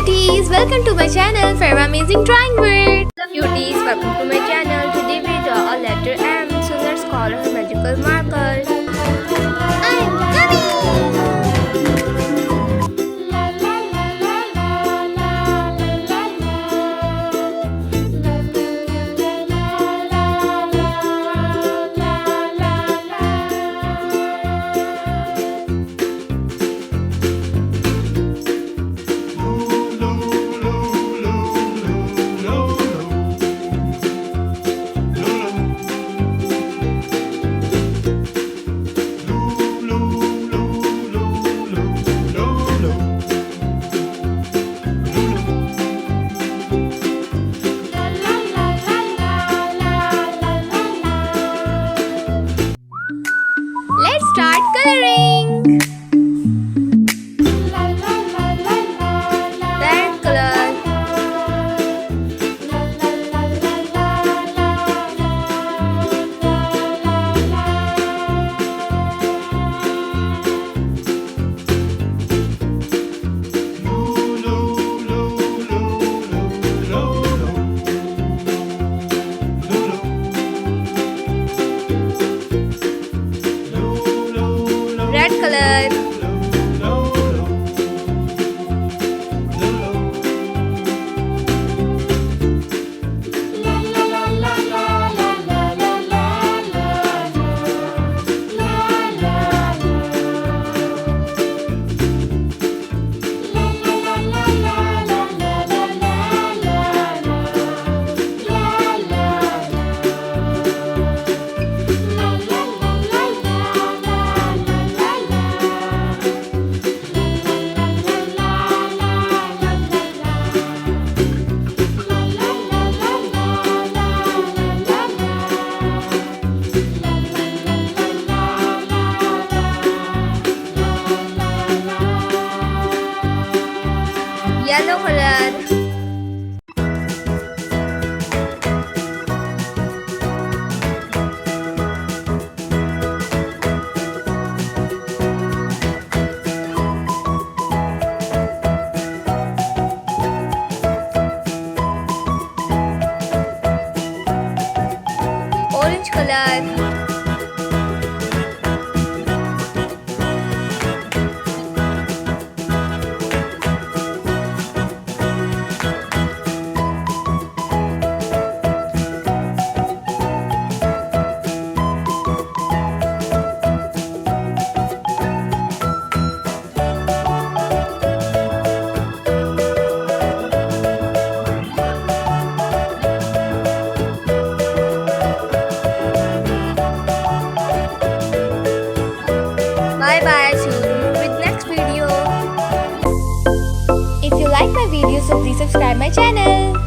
cuties, welcome to my channel Farwa Amazing Drawing World. Cuties, welcome to my channel. Today we draw a letter M, so let's call her magical marker. I'm coming! Let's start coloring. Red color. Red color. Yellow color. Orange color. Bye bye, see you with next video. If you like my video, so please subscribe my channel.